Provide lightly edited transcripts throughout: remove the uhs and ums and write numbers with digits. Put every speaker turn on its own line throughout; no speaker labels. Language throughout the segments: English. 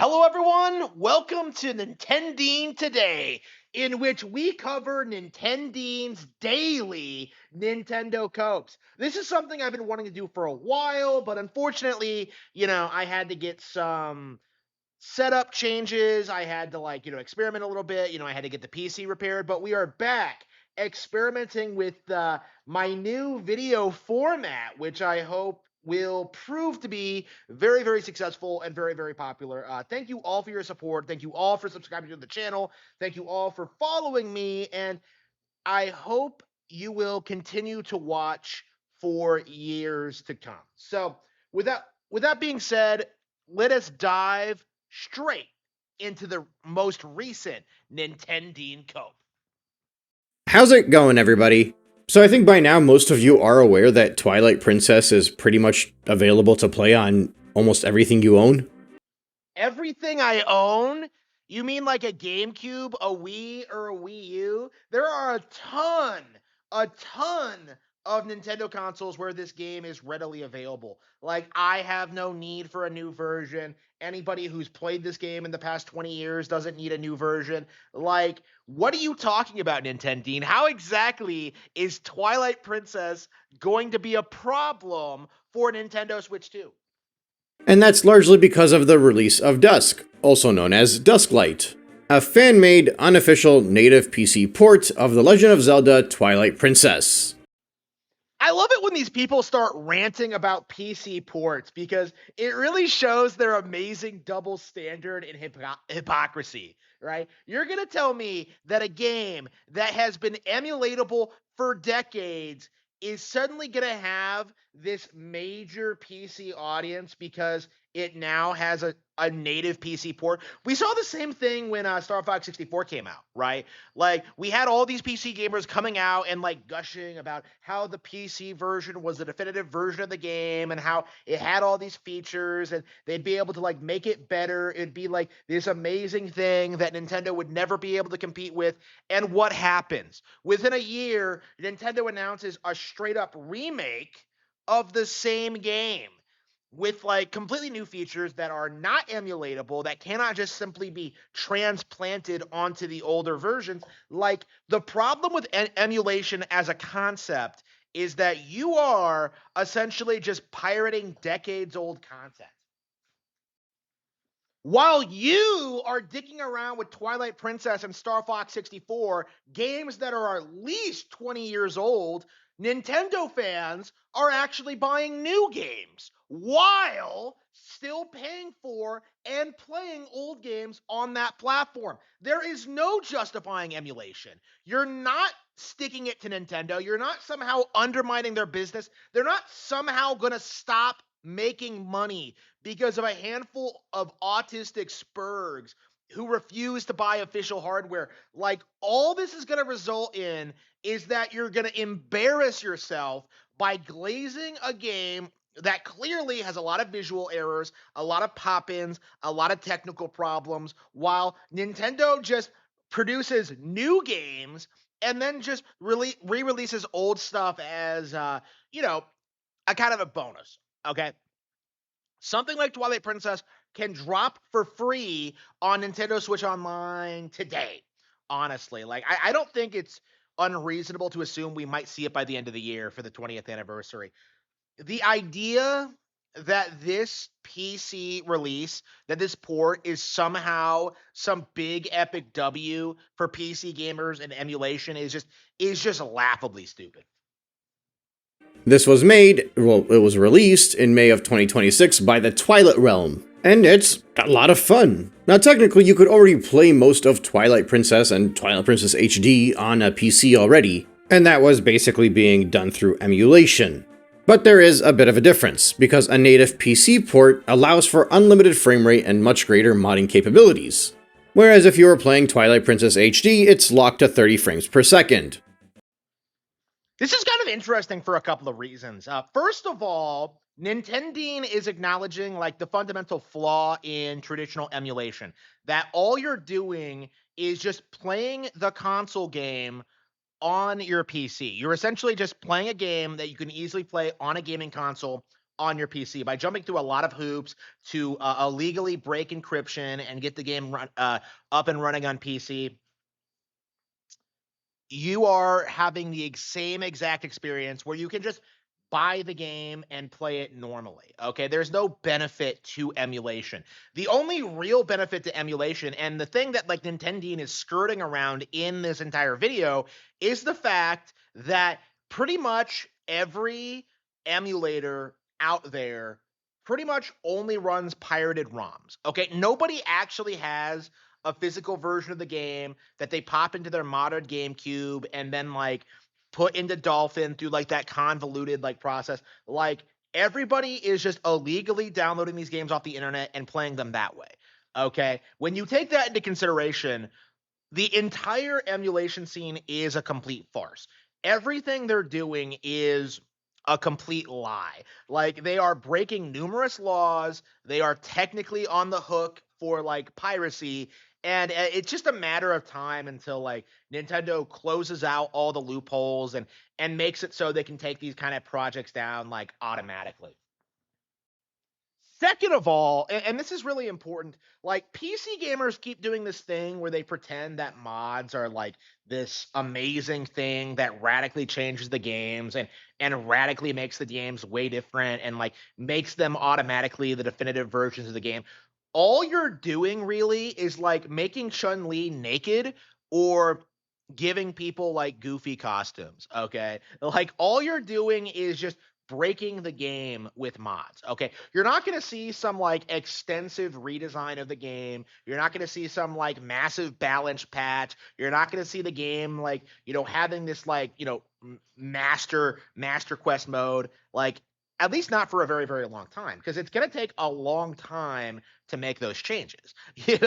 Hello, everyone. Welcome to Nintendeen Today, in which we cover Nintendeen's daily Nintendo Copes. This is something I've been wanting to do for a while, but unfortunately, I had to get some setup changes. I had to, experiment a little bit. I had to get the PC repaired, but we are back experimenting with my new video format, which I hope will prove to be very, very successful and very, very popular. Thank you all for your support. Thank you all for subscribing to the channel. Thank you all for following me. And I hope you will continue to watch for years to come. So, with that being said, let us dive straight into the most recent Nintendeen Cope.
How's it going, everybody? So I think by now most of you are aware that Twilight Princess is pretty much available to play on almost everything you own.
Everything I own? You mean like a GameCube, a Wii, or a Wii U? There are a ton of Nintendo consoles where this game is readily available. Like, I have no need for a new version. Anybody who's played this game in the past 20 years doesn't need a new version. Like, what are you talking about, Nintendeen? How exactly is Twilight Princess going to be a problem for Nintendo Switch 2?
And that's largely because of the release of Dusk, also known as Dusklight, a fan-made, unofficial native PC port of The Legend of Zelda Twilight Princess.
I love it when these people start ranting about PC ports because it really shows their amazing double standard and hypocrisy, right? You're going to tell me that a game that has been emulatable for decades is suddenly going to have this major PC audience because it now has a native PC port. We saw the same thing when Star Fox 64 came out, right? Like, we had all these PC gamers coming out and gushing about how the PC version was the definitive version of the game and how it had all these features and they'd be able to make it better. It'd be like this amazing thing that Nintendo would never be able to compete with. And what happens? Within a year, Nintendo announces a straight up remake of the same game with completely new features that are not emulatable, that cannot just simply be transplanted onto the older versions. Like, the problem with emulation as a concept is that you are essentially just pirating decades old content. While you are dicking around with Twilight Princess and Star Fox 64, games that are at least 20 years old, Nintendo fans are actually buying new games while still paying for and playing old games on that platform. There is no justifying emulation. You're not sticking it to Nintendo. You're not somehow undermining their business. They're not somehow going to stop making money because of a handful of autistic spurgs who refuse to buy official hardware. All this is going to result in is that you're going to embarrass yourself by glazing a game that clearly has a lot of visual errors, a lot of pop-ins, a lot of technical problems, while Nintendo just produces new games and then just re-releases old stuff as, a kind of a bonus, okay? Something like Twilight Princess can drop for free on Nintendo Switch Online today. Honestly, I don't think it's unreasonable to assume we might see it by the end of the year for the 20th anniversary. The idea that this PC release, that this port is somehow some big epic W for PC gamers and emulation is just laughably stupid.
This was it was released in May of 2026 by the Twilight Realm, and it's a lot of fun. Now technically you could already play most of Twilight Princess and Twilight Princess HD on a PC already, and that was basically being done through emulation. But there is a bit of a difference, because a native PC port allows for unlimited frame rate and much greater modding capabilities. Whereas if you were playing Twilight Princess HD, it's locked to 30 frames per second.
This is kind of interesting for a couple of reasons. First of all, Nintendeen is acknowledging the fundamental flaw in traditional emulation, that all you're doing is just playing the console game on your PC. You're essentially just playing a game that you can easily play on a gaming console on your PC by jumping through a lot of hoops to illegally break encryption and get the game up and running on PC, you are having the same exact experience where you can just buy the game and play it normally. Okay, there's no benefit to emulation. The only real benefit to emulation, and the thing that like Nintendeen is skirting around in this entire video, is the fact that pretty much every emulator out there pretty much only runs pirated ROMs. Okay, nobody actually has a physical version of the game that they pop into their modern GameCube and then like put into Dolphin through like that convoluted like process. Like everybody is just illegally downloading these games off the internet and playing them that way. Okay. When you take that into consideration, the entire emulation scene is a complete farce. Everything they're doing is a complete lie. Like they are breaking numerous laws. They are technically on the hook for like piracy, and it's just a matter of time until like Nintendo closes out all the loopholes and makes it so they can take these kind of projects down like automatically. Second of all, and this is really important, like PC gamers keep doing this thing where they pretend that mods are like this amazing thing that radically changes the games and radically makes the games way different and like makes them automatically the definitive versions of the game. All you're doing really is like making Chun-Li naked or giving people like goofy costumes, okay? Like all you're doing is just breaking the game with mods. Okay. You're not going to see some like extensive redesign of the game. You're not going to see some like massive balance patch. You're not going to see the game like, having this like, master quest mode. Like, at least not for a very, very long time, because it's going to take a long time to make those changes. It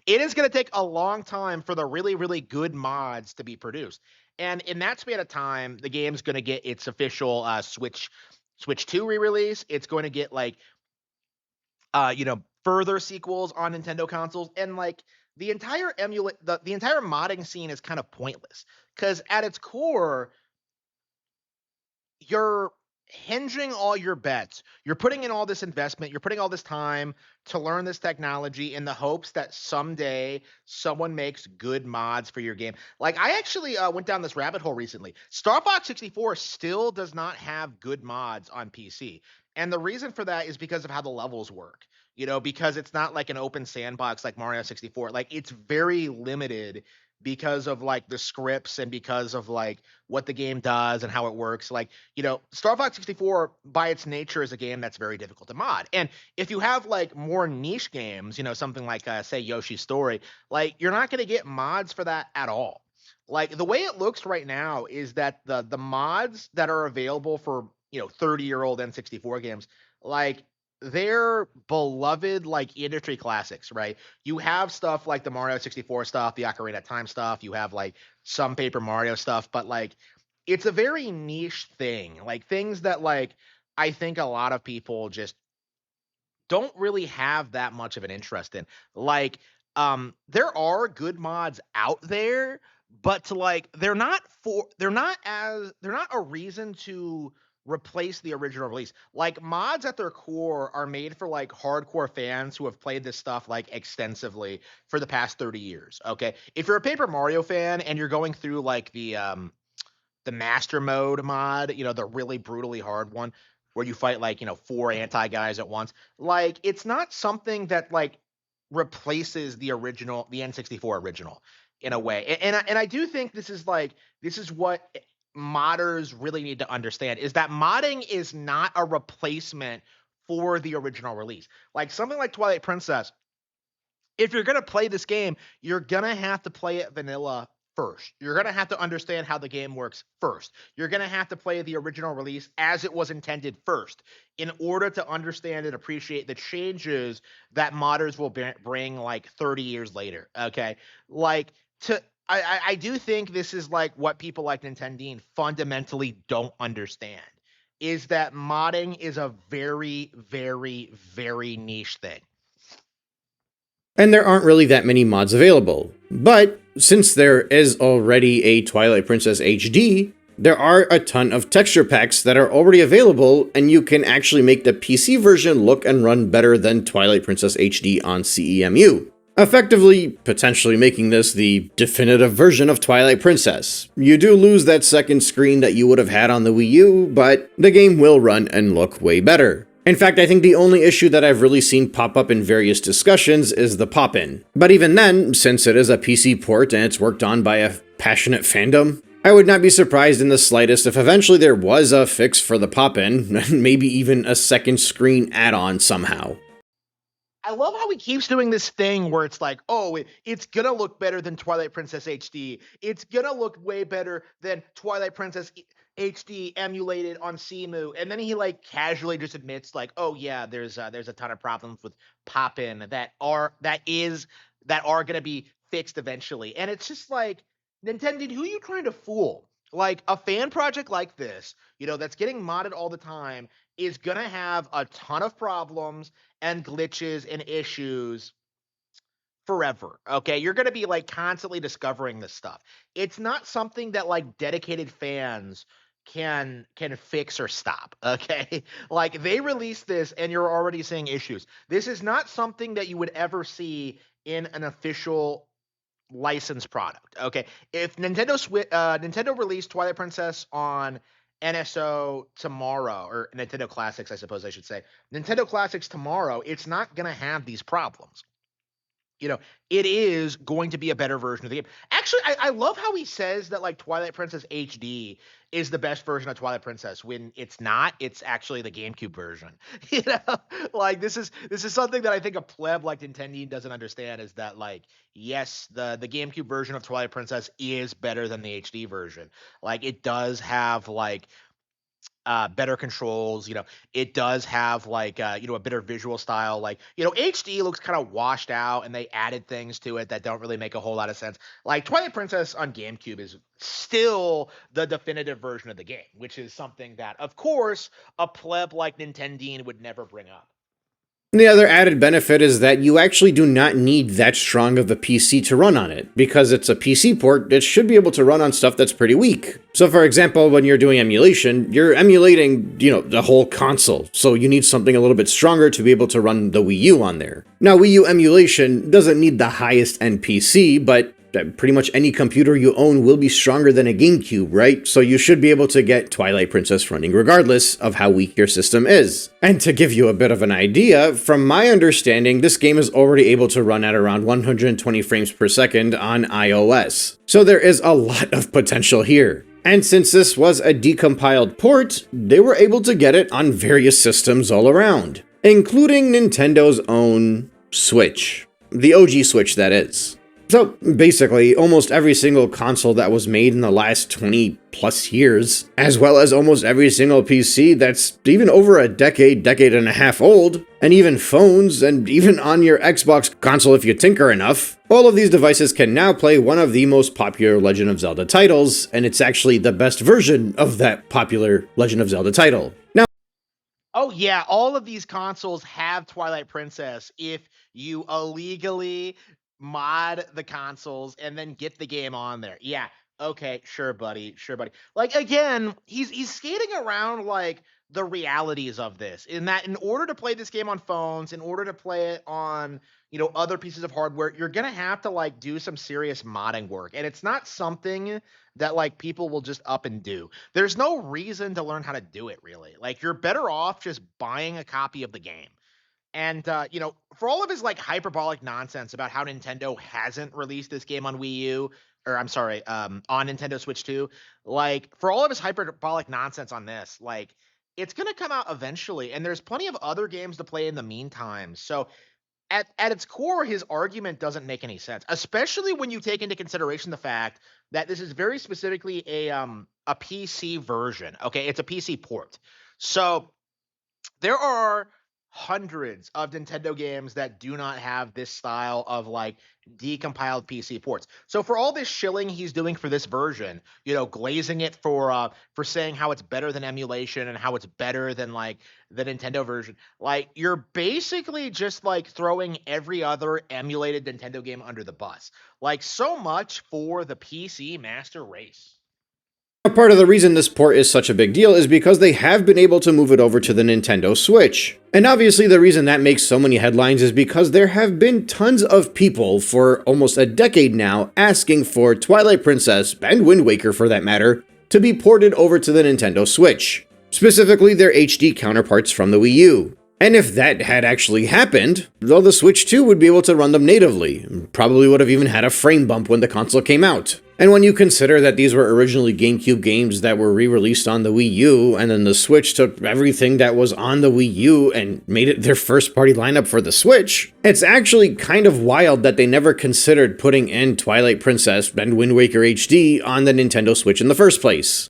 is going to take a long time for the really, really good mods to be produced. And in that span of time, the game's going to get its official Switch 2 re-release. It's going to get like further sequels on Nintendo consoles, and like the entire the entire modding scene is kind of pointless, because at its core, you're hinging all your bets. You're putting in all this investment, you're putting all this time to learn this technology in the hopes that someday someone makes good mods for your game. Like I actually went down this rabbit hole recently. Star Fox 64 still does not have good mods on PC. And the reason for that is because of how the levels work. Because it's not like an open sandbox like Mario 64. Like it's very limited because of like the scripts and because of like what the game does and how it works. Like, Star Fox 64 by its nature is a game that's very difficult to mod. And if you have like more niche games, something like say Yoshi's Story, like you're not going to get mods for that at all. Like the way it looks right now is that the mods that are available for 30-year-old N64 games, like they're beloved like industry classics, right? You have stuff like the Mario 64 stuff, the Ocarina of Time stuff, you have like some Paper Mario stuff, but like it's a very niche thing. Like things that like I think a lot of people just don't really have that much of an interest in. Like there are good mods out there, but to like they're not a reason to replace the original release. Like mods at their core are made for like hardcore fans who have played this stuff like extensively for the past 30 years. Okay. If you're a Paper Mario fan and you're going through like the master mode mod, the really brutally hard one where you fight like, 4 anti guys at once, like it's not something that like replaces the N64 original in a way. And I do think this is what modders really need to understand, is that modding is not a replacement for the original release. Like something like Twilight Princess, if you're going to play this game, you're going to have to play it vanilla first. You're going to have to understand how the game works first. You're going to have to play the original release as it was intended first in order to understand and appreciate the changes that modders will bring like 30 years later. Okay. Like I do think this is like what people like Nintendeen fundamentally don't understand, is that modding is a very, very, very niche thing.
And there aren't really that many mods available. But since there is already a Twilight Princess HD, There are a ton of texture packs that are already available, and you can actually make the PC version look and run better than Twilight Princess HD on CEMU. Effectively, potentially making this the definitive version of Twilight Princess. You do lose that second screen that you would have had on the Wii U, but the game will run and look way better. In fact, I think the only issue that I've really seen pop up in various discussions is the pop-in. But even then, since it is a PC port and it's worked on by a passionate fandom, I would not be surprised in the slightest if eventually there was a fix for the pop-in, and maybe even a second screen add-on somehow.
I love how he keeps doing this thing where it's like, oh, it's gonna look better than Twilight Princess HD. It's gonna look way better than Twilight Princess HD emulated on CMU. And then he like casually just admits like, oh yeah, there's a ton of problems with pop-in that are gonna be fixed eventually. And it's just like, Nintendo, who are you trying to fool? Like a fan project like this, that's getting modded all the time, is gonna have a ton of problems and glitches and issues forever. Okay, you're going to be like constantly discovering this stuff. It's not something that like dedicated fans can fix or stop. Okay, like they released this and you're already seeing issues. This is not something that you would ever see in an official licensed product. Okay, if Nintendo released Twilight Princess on NSO tomorrow, or Nintendo Classics, I suppose I should say, Nintendo Classics tomorrow, it's not going to have these problems. It is going to be a better version of the game. Actually, I love how he says that like Twilight Princess HD is the best version of Twilight Princess when it's not. It's actually the GameCube version. You know, like this is something that I think a pleb like Nintendeen doesn't understand, is that like, yes, the GameCube version of Twilight Princess is better than the HD version. Like it does have like better controls. It does have like a better visual style. Like HD looks kind of washed out, and they added things to it that don't really make a whole lot of sense. Like Twilight Princess on GameCube is still the definitive version of the game, which is something that, of course, a pleb like Nintendeen would never bring up.
The other added benefit is that you actually do not need that strong of a PC to run on it. Because it's a PC port, it should be able to run on stuff that's pretty weak. So for example, when you're doing emulation, you're emulating, the whole console. So you need something a little bit stronger to be able to run the Wii U on there. Now, Wii U emulation doesn't need the highest end PC, but pretty much any computer you own will be stronger than a GameCube, right? So you should be able to get Twilight Princess running regardless of how weak your system is. And to give you a bit of an idea, from my understanding, this game is already able to run at around 120 frames per second on iOS. So there is a lot of potential here. And since this was a decompiled port, they were able to get it on various systems all around, including Nintendo's own Switch. The OG Switch, that is. So basically, almost every single console that was made in the last 20 plus years, as well as almost every single PC that's even over a decade and a half old, and even phones, and even on your Xbox console if you tinker enough, all of these devices can now play one of the most popular Legend of Zelda titles, and it's actually the best version of that popular Legend of Zelda title. Now,
Oh yeah, all of these consoles have Twilight Princess if you illegally mod the consoles and then get the game on there. Yeah. Okay, sure, buddy. Sure, buddy. Like again, he's skating around like the realities of this, in that in order to play this game on phones, in order to play it on, other pieces of hardware, you're going to have to like do some serious modding work. And it's not something that like people will just up and do. There's no reason to learn how to do it really. Like you're better off just buying a copy of the game. And for all of his like hyperbolic nonsense about how Nintendo hasn't released this game on Wii U, or I'm sorry, on Nintendo Switch 2, like for all of his hyperbolic nonsense on this, like it's gonna come out eventually, and there's plenty of other games to play in the meantime. So at its core, his argument doesn't make any sense, especially when you take into consideration the fact that this is very specifically a PC version. Okay, it's a PC port. So there are hundreds of Nintendo games that do not have this style of like decompiled PC ports. So for all this shilling he's doing for this version, glazing it for saying how it's better than emulation and how it's better than like the Nintendo version, like you're basically just like throwing every other emulated Nintendo game under the bus. Like so much for the PC master race.
A part of the reason this port is such a big deal is because they have been able to move it over to the Nintendo Switch. And obviously the reason that makes so many headlines is because there have been tons of people for almost a decade now asking for Twilight Princess, and Wind Waker for that matter, to be ported over to the Nintendo Switch. Specifically their HD counterparts from the Wii U. And if that had actually happened, though the Switch 2 would be able to run them natively, probably would have even had a frame bump when the console came out. And when you consider that these were originally GameCube games that were re-released on the Wii U, and then the Switch took everything that was on the Wii U and made it their first-party lineup for the Switch, it's actually kind of wild that they never considered putting in Twilight Princess and Wind Waker HD on the Nintendo Switch in the first place.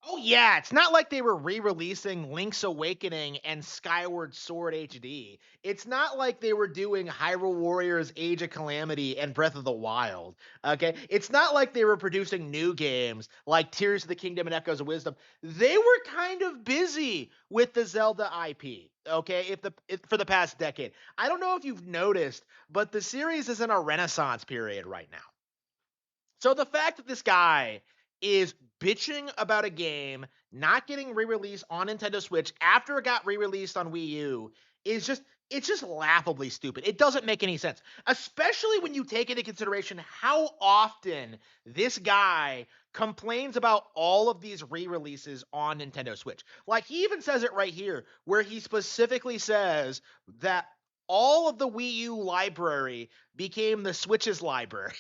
Oh yeah, it's not like they were re-releasing Link's Awakening and Skyward Sword HD. It's not like they were doing Hyrule Warriors Age of Calamity and Breath of the Wild. Okay? It's not like they were producing new games like Tears of the Kingdom and Echoes of Wisdom. They were kind of busy with the Zelda IP. Okay, for the past decade. I don't know if you've noticed, but the series is in a renaissance period right now. So the fact that this guy is bitching about a game not getting re-released on Nintendo Switch after it got re-released on Wii U is just laughably stupid. It doesn't make any sense, especially when you take into consideration how often this guy complains about all of these re-releases on Nintendo Switch. Like he even says it right here where he specifically says that all of the Wii U library became the Switch's library,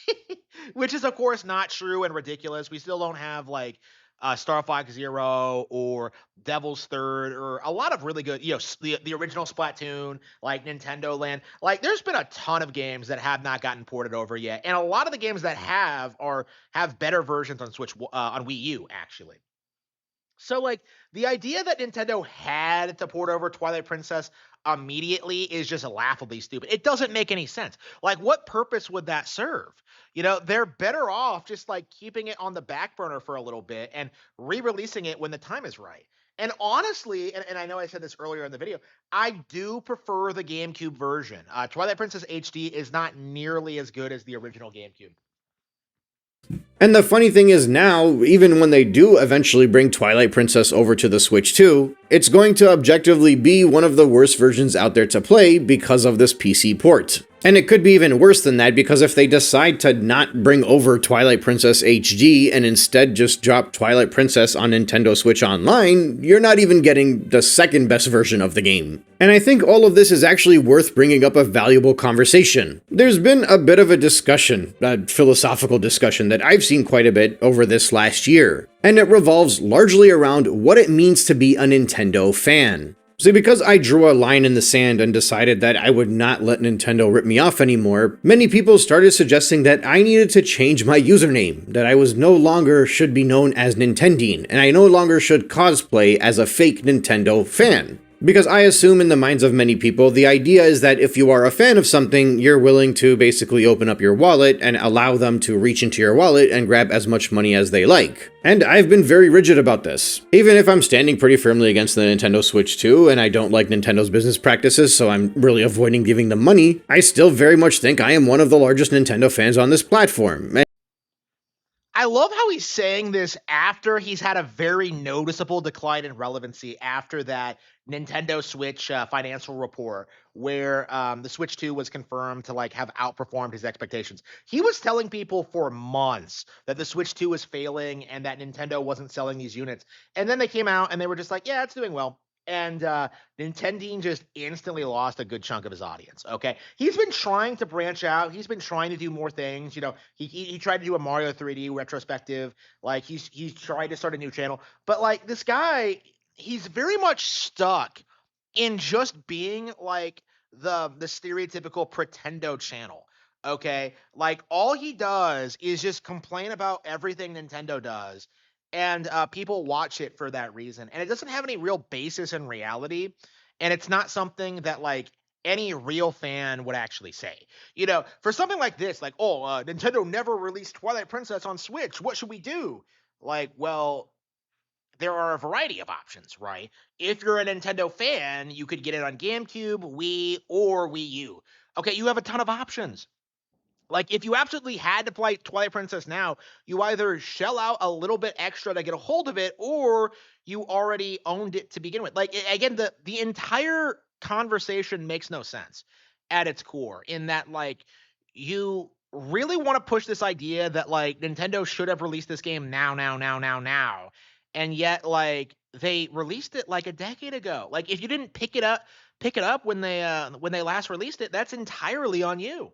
which is of course not true and ridiculous. We still don't have like Star Fox Zero or Devil's Third or a lot of really good, the original Splatoon, like Nintendo Land. Like there's been a ton of games that have not gotten ported over yet, and a lot of the games that have better versions on Switch on Wii U actually. So, like, the idea that Nintendo had to port over Twilight Princess immediately is just laughably stupid. It doesn't make any sense. Like, what purpose would that serve? They're better off just like keeping it on the back burner for a little bit and re-releasing it when the time is right. And honestly, and I know I said this earlier in the video, I do prefer the GameCube version. Twilight Princess HD is not nearly as good as the original GameCube.
And the funny thing is now, even when they do eventually bring Twilight Princess over to the Switch 2, it's going to objectively be one of the worst versions out there to play because of this PC port. And it could be even worse than that because if they decide to not bring over Twilight Princess HD and instead just drop Twilight Princess on Nintendo Switch Online, you're not even getting the second best version of the game. And I think all of this is actually worth bringing up a valuable conversation. There's been a bit of a discussion, a philosophical discussion that I've seen quite a bit over this last year, and it revolves largely around what it means to be a Nintendo fan. See, because I drew a line in the sand and decided that I would not let Nintendo rip me off anymore, many people started suggesting that I needed to change my username, that I was no longer should be known as Nintendeen, and I no longer should cosplay as a fake Nintendo fan. Because I assume in the minds of many people, the idea is that if you are a fan of something, you're willing to basically open up your wallet and allow them to reach into your wallet and grab as much money as they like. And I've been very rigid about this. Even if I'm standing pretty firmly against the Nintendo Switch 2 and I don't like Nintendo's business practices, so I'm really avoiding giving them money, I still very much think I am one of the largest Nintendo fans on this platform.
I love how he's saying this after he's had a very noticeable decline in relevancy after that Nintendo Switch financial report where the Switch 2 was confirmed to like have outperformed his expectations. He was telling people for months that the Switch 2 was failing and that Nintendo wasn't selling these units. And then they came out and they were just like, yeah, it's doing well. And Nintendeen just instantly lost a good chunk of his audience. Okay, he's been trying to branch out. He's been trying to do more things. He tried to do a Mario 3D retrospective. Like he's tried to start a new channel, but like this guy, he's very much stuck in just being like the stereotypical pretendo channel. Okay, like all he does is just complain about everything Nintendo does, and people watch it for that reason. And it doesn't have any real basis in reality, and it's not something that like any real fan would actually say. For something like this, like, oh, Nintendo never released Twilight Princess on Switch. What should we do? Like, well, there are a variety of options, right? If you're a Nintendo fan, you could get it on GameCube, Wii, or Wii U. Okay, you have a ton of options. Like, if you absolutely had to play Twilight Princess now, you either shell out a little bit extra to get a hold of it, or you already owned it to begin with. Like, again, the entire conversation makes no sense at its core, in that, like, you really want to push this idea that, like, Nintendo should have released this game now, and yet, like, they released it like a decade ago. Like, if you didn't pick it up when they last released it, that's entirely on you.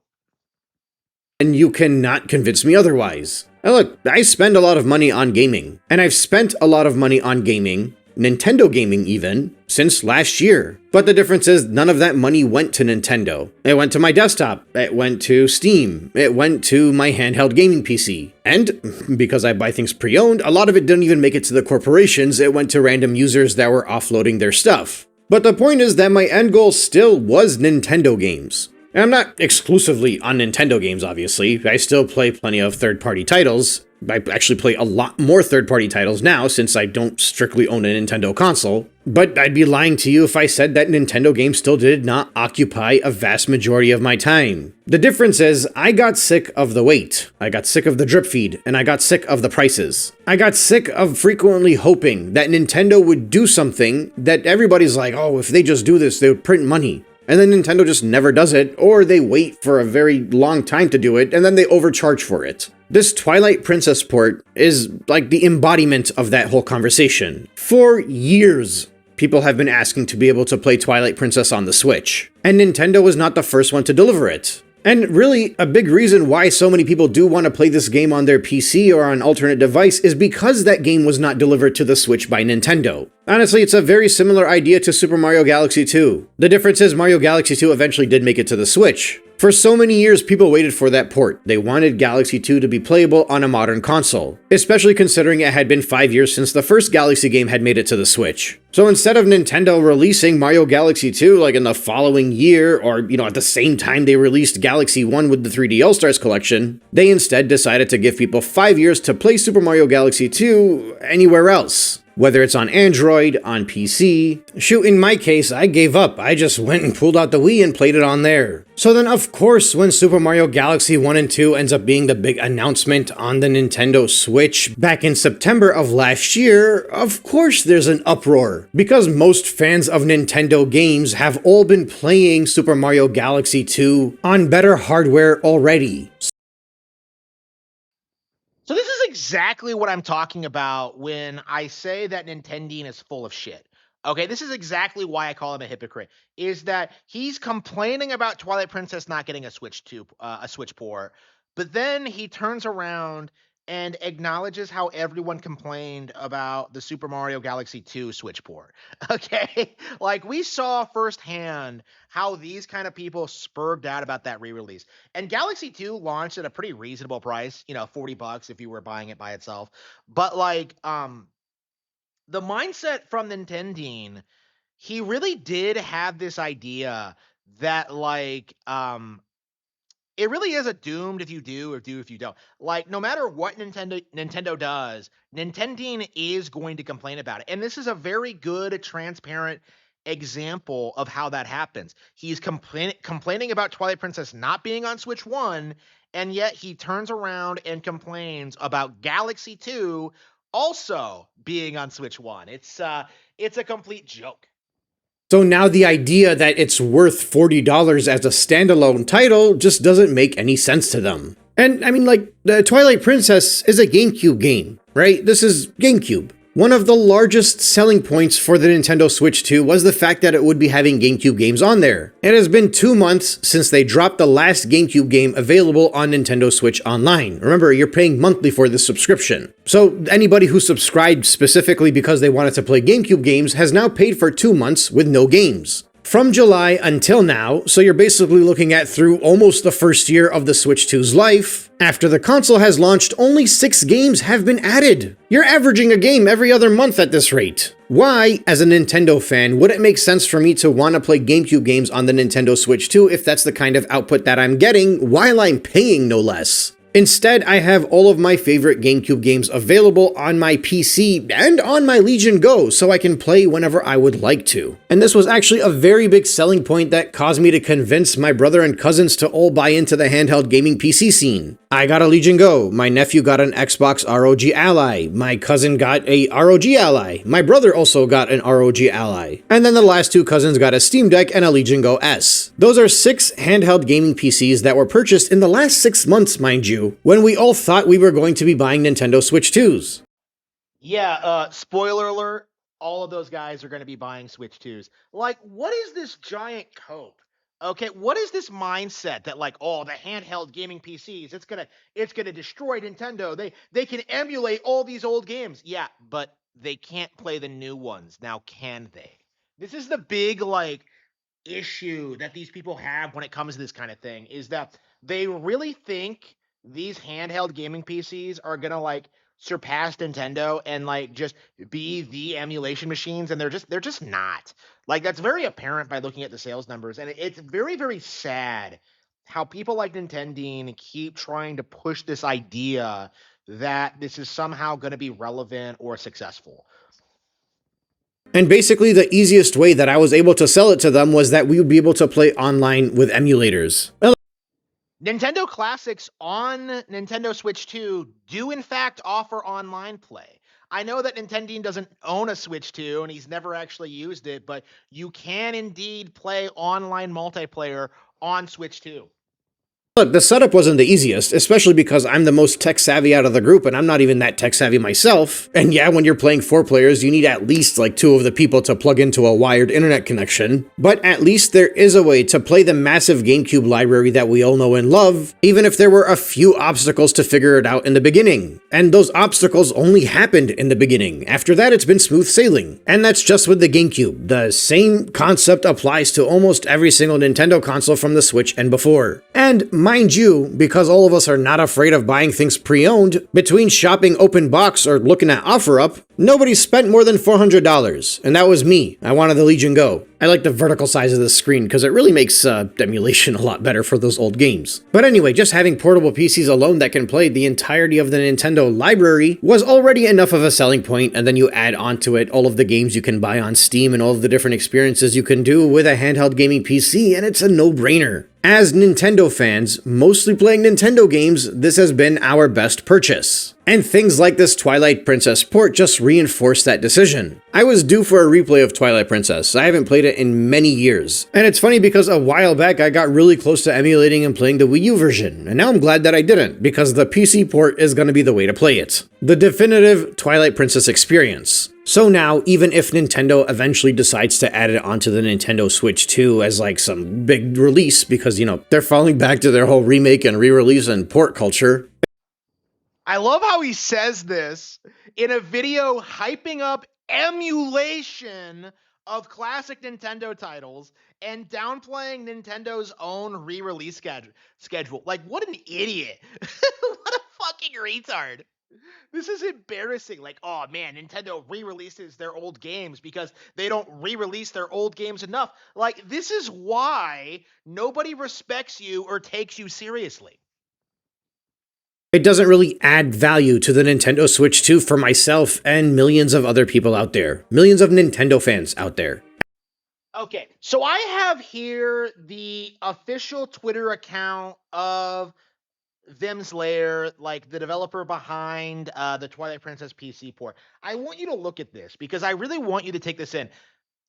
And you cannot convince me otherwise. Now look, I spend a lot of money on gaming, and I've spent a lot of money on gaming, Nintendo gaming even, since last year. But the difference is none of that money went to Nintendo. It went to my desktop, it went to Steam, it went to my handheld gaming PC. And because I buy things pre-owned, a lot of it didn't even make it to the corporations, it went to random users that were offloading their stuff. But the point is that my end goal still was Nintendo games. And I'm not exclusively on Nintendo games, obviously. I still play plenty of third-party titles. I actually play a lot more third-party titles now since I don't strictly own a Nintendo console. But I'd be lying to you if I said that Nintendo games still did not occupy a vast majority of my time. The difference is, I got sick of the wait. I got sick of the drip feed, and I got sick of the prices. I got sick of frequently hoping that Nintendo would do something that everybody's like, oh, if they just do this, they would print money. And then Nintendo just never does it, or they wait for a very long time to do it, and then they overcharge for it. This Twilight Princess port is like the embodiment of that whole conversation. For years, people have been asking to be able to play Twilight Princess on the Switch, and Nintendo was not the first one to deliver it. And really, a big reason why so many people do want to play this game on their PC or on an alternate device is because that game was not delivered to the Switch by Nintendo. Honestly, it's a very similar idea to Super Mario Galaxy 2. The difference is Mario Galaxy 2 eventually did make it to the Switch. For so many years, people waited for that port. They wanted Galaxy 2 to be playable on a modern console, especially considering it had been 5 years since the first Galaxy game had made it to the Switch. So instead of Nintendo releasing Mario Galaxy 2 like in the following year, or at the same time they released Galaxy 1 with the 3D All-Stars collection, they instead decided to give people 5 years to play Super Mario Galaxy 2 anywhere else. Whether it's on Android, on PC. Shoot, in my case, I gave up. I just went and pulled out the Wii and played it on there. So then, of course, when Super Mario Galaxy 1 and 2 ends up being the big announcement on the Nintendo Switch back in September of last year, of course there's an uproar. Because most fans of Nintendo games have all been playing Super Mario Galaxy 2 on better hardware already.
So this is exactly what I'm talking about when I say that Nintendeen is full of shit. Okay, this is exactly why I call him a hypocrite. Is that he's complaining about Twilight Princess not getting a Switch port, but then he turns around and acknowledges how everyone complained about the Super Mario Galaxy 2 Switch port. Okay, like we saw firsthand how these kind of people spurged out about that re-release. And Galaxy 2 launched at a pretty reasonable price, $40 if you were buying it by itself. But like the mindset from Nintendeen, he really did have this idea that like it really is a doomed if you do or do if you don't. Like, no matter what Nintendo does, Nintendeen is going to complain about it. And this is a very good, transparent example of how that happens. He's complaining about Twilight Princess not being on Switch 1, and yet he turns around and complains about Galaxy 2 also being on Switch 1. It's a complete joke.
So now the idea that it's worth $40 as a standalone title just doesn't make any sense to them. And I mean, like, the Twilight Princess is a GameCube game, right? This is GameCube. One of the largest selling points for the Nintendo Switch 2 was the fact that it would be having GameCube games on there. It has been 2 months since they dropped the last GameCube game available on Nintendo Switch Online. Remember, you're paying monthly for this subscription. So anybody who subscribed specifically because they wanted to play GameCube games has now paid for 2 months with no games. From July until now, so you're basically looking at through almost the first year of the Switch 2's life, after the console has launched, only 6 games have been added. You're averaging a game every other month at this rate. Why, as a Nintendo fan, would it make sense for me to want to play GameCube games on the Nintendo Switch 2 if that's the kind of output that I'm getting while I'm paying no less? Instead, I have all of my favorite GameCube games available on my PC and on my Legion Go, so I can play whenever I would like to. And this was actually a very big selling point that caused me to convince my brother and cousins to all buy into the handheld gaming PC scene. I got a Legion Go, my nephew got an Xbox ROG Ally, my cousin got a ROG Ally, my brother also got an ROG Ally, and then the last two cousins got a Steam Deck and a Legion Go S. Those are 6 handheld gaming PCs that were purchased in the last 6 months, mind you, when we all thought we were going to be buying Nintendo Switch 2s.
Yeah, spoiler alert, all of those guys are going to be buying Switch 2s. Like, what is this giant cope? Okay, what is this mindset that like, oh, the handheld gaming PCs, it's gonna destroy Nintendo. They can emulate all these old games. Yeah, but they can't play the new ones. Now can they? This is the big like issue that these people have when it comes to this kind of thing is that they really think these handheld gaming PCs are gonna like surpass Nintendo and like just be the emulation machines, and they're just not. Like that's very apparent by looking at the sales numbers, and it's very very sad how people like Nintendeen keep trying to push this idea that this is somehow going to be relevant or successful.
And basically, the easiest way that I was able to sell it to them was that we would be able to play online with emulators.
Nintendo Classics on Nintendo Switch 2 do in fact offer online play. I know that Nintendeen doesn't own a Switch 2 and he's never actually used it, but you can indeed play online multiplayer on Switch 2.
Look, the setup wasn't the easiest, especially because I'm the most tech savvy out of the group and I'm not even that tech savvy myself. And yeah, when you're playing 4 players, you need at least like 2 of the people to plug into a wired internet connection. But at least there is a way to play the massive GameCube library that we all know and love, even if there were a few obstacles to figure it out in the beginning. And those obstacles only happened in the beginning. After that, it's been smooth sailing. And that's just with the GameCube. The same concept applies to almost every single Nintendo console from the Switch and before. And mind you, because all of us are not afraid of buying things pre-owned, between shopping open box or looking at OfferUp, nobody spent more than $400, and that was me. I wanted the Legion Go. I like the vertical size of the screen because it really makes emulation a lot better for those old games. But anyway, just having portable PCs alone that can play the entirety of the Nintendo library was already enough of a selling point, and then you add onto it all of the games you can buy on Steam and all of the different experiences you can do with a handheld gaming PC, and it's a no-brainer. As Nintendo fans, mostly playing Nintendo games, this has been our best purchase. And things like this Twilight Princess port just reinforced that decision. I was due for a replay of Twilight Princess. I haven't played it in many years. And it's funny because a while back I got really close to emulating and playing the Wii U version, and now I'm glad that I didn't, because the PC port is going to be the way to play it. The definitive Twilight Princess experience. So now, even if Nintendo eventually decides to add it onto the Nintendo Switch 2 as like some big release, because, you know, they're falling back to their whole remake and re-release and port culture.
I love how he says this in a video hyping up emulation of classic Nintendo titles and downplaying Nintendo's own re-release schedule. Like, what an idiot. What a fucking retard. This is embarrassing. Like, oh man, Nintendo re-releases their old games because they don't re-release their old games enough. Like, this is why nobody respects you or takes you seriously.
It doesn't really add value to the Nintendo Switch 2 for myself and millions of other people out there. Millions of Nintendo fans out there.
Okay, so I have here the official Twitter account of Vim's Lair, like the developer behind the Twilight Princess PC port. I want you to look at this because I really want you to take this in.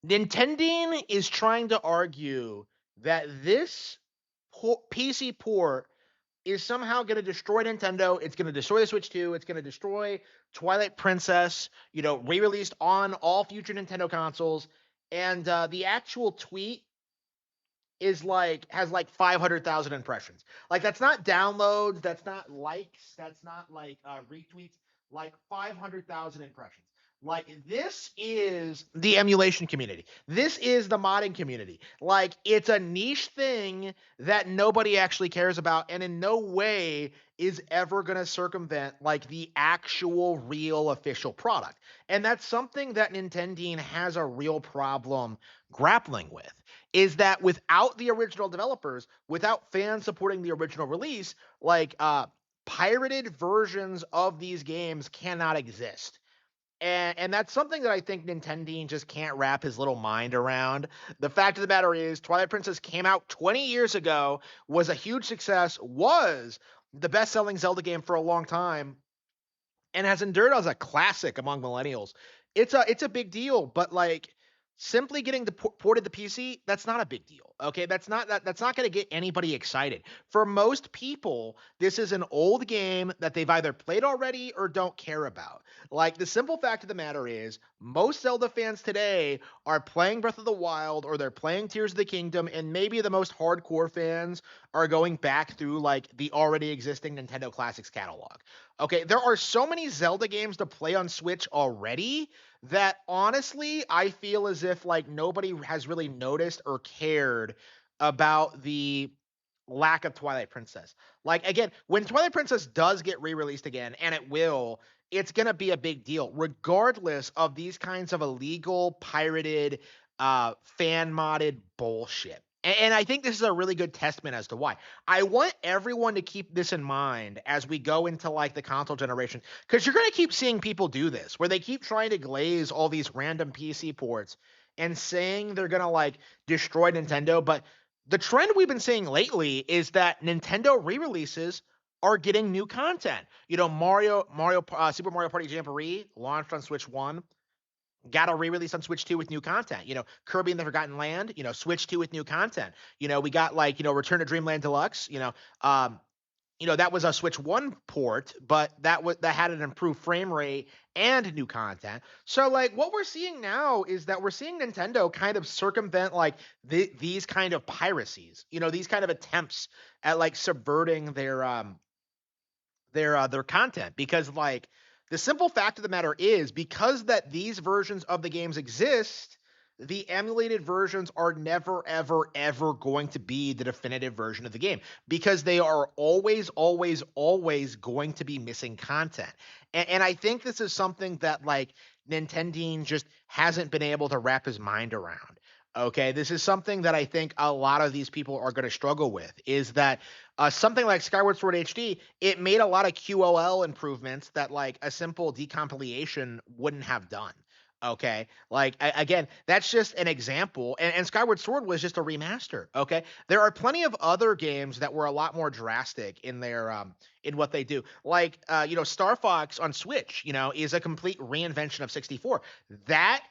Nintendeen is trying to argue that this PC port is somehow going to destroy Nintendo. It's going to destroy the Switch 2. It's going to destroy Twilight Princess, you know, re-released on all future Nintendo consoles. And the actual tweet is like has like 500,000 impressions. Like that's not downloads, that's not likes, that's not like retweets, like 500,000 impressions. Like this is the emulation community. This is the modding community. Like it's a niche thing that nobody actually cares about and in no way is ever going to circumvent like the actual real official product. And that's something that Nintendeen has a real problem grappling with is that without the original developers, without fans supporting the original release, like pirated versions of these games cannot exist. And that's something that I think Nintendeen just can't wrap his little mind around. The fact of the matter is, Twilight Princess came out 20 years ago, was a huge success, was the best-selling Zelda game for a long time, and has endured as a classic among millennials. It's a big deal, but like simply getting the ported to PC, that's not a big deal. Okay, that's not going to get anybody excited. For most people, this is an old game that they've either played already or don't care about. Like the simple fact of the matter is, most Zelda fans today are playing Breath of the Wild or they're playing Tears of the Kingdom, and maybe the most hardcore fans are going back through like the already existing Nintendo Classics catalog. Okay, there are so many Zelda games to play on Switch already that honestly, I feel as if like nobody has really noticed or cared about the lack of Twilight Princess. Like again, when Twilight Princess does get re-released again, and it will, it's gonna be a big deal, regardless of these kinds of illegal, pirated, fan modded bullshit. And I think this is a really good testament as to why. I want everyone to keep this in mind as we go into like the console generation, because you're gonna keep seeing people do this, where they keep trying to glaze all these random PC ports and saying they're gonna like destroy Nintendo, but the trend we've been seeing lately is that Nintendo re-releases are getting new content. You know, Super Mario Party Jamboree launched on Switch One, got a re-release on Switch 2 with new content. You know, Kirby and the Forgotten Land, you know, Switch 2 with new content. You know, we got like, you know, Return to Dreamland Deluxe, that was a Switch 1 port, but that had an improved frame rate and new content. So like what we're seeing now is that we're seeing Nintendo kind of circumvent like these kind of piracies, you know, these kind of attempts at like subverting their content, because like the simple fact of the matter is, because that these versions of the games exist, the emulated versions are never ever ever going to be the definitive version of the game, because they are always going to be missing content. And I think this is something that like Nintendeen just hasn't been able to wrap his mind around. Okay, this is something that I think a lot of these people are going to struggle with, is that something like Skyward Sword HD, it made a lot of QOL improvements that like a simple decompilation wouldn't have done. Okay, like again, that's just an example, and Skyward Sword was just a remaster. Okay, there are plenty of other games that were a lot more drastic in their in what they do. Like Star Fox on Switch, you know, is a complete reinvention of 64. That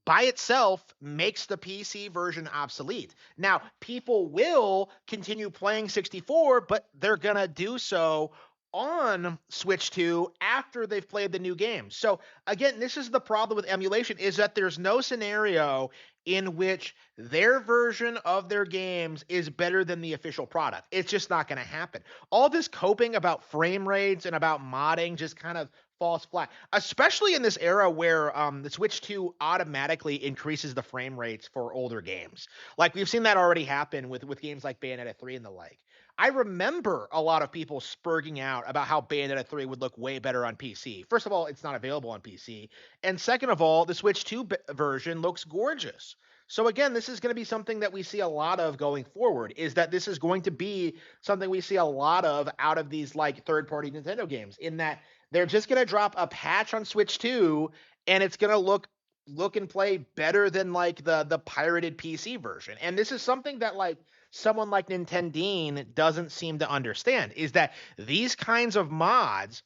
by itself makes the PC version obsolete. Now, people will continue playing 64, but they're going to do so on Switch 2 after they've played the new game. So again, this is the problem with emulation, is that there's no scenario in which their version of their games is better than the official product. It's just not going to happen. All this coping about frame rates and about modding just kind of falls flat, especially in this era where the Switch 2 automatically increases the frame rates for older games. Like we've seen that already happen with games like Bayonetta 3 and the like. I remember a lot of people spurging out about how Bayonetta 3 would look way better on PC. First of all, it's not available on PC. And second of all, the Switch 2 version looks gorgeous. So again, this is going to be something that we see a lot of going forward, is that this is going to be something we see a lot of out of these like third-party Nintendo games, in that they're just going to drop a patch on Switch 2 and it's going to look and play better than like the pirated PC version. And this is something that like someone like Nintendeen doesn't seem to understand, is that these kinds of mods,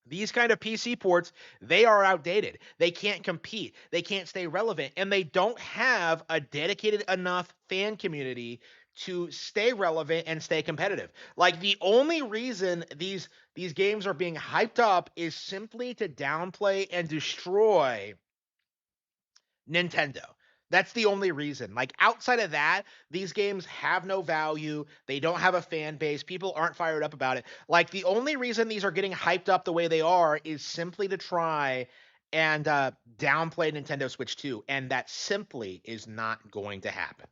these kind of PC ports, they are outdated. They can't compete. They can't stay relevant, and they don't have a dedicated enough fan community to stay relevant and stay competitive. Like the only reason these games are being hyped up is simply to downplay and destroy Nintendo. That's the only reason. Like outside of that, these games have no value. They don't have a fan base. People aren't fired up about it. Like the only reason these are getting hyped up the way they are is simply to try and downplay Nintendo Switch 2, and that simply is not going to happen.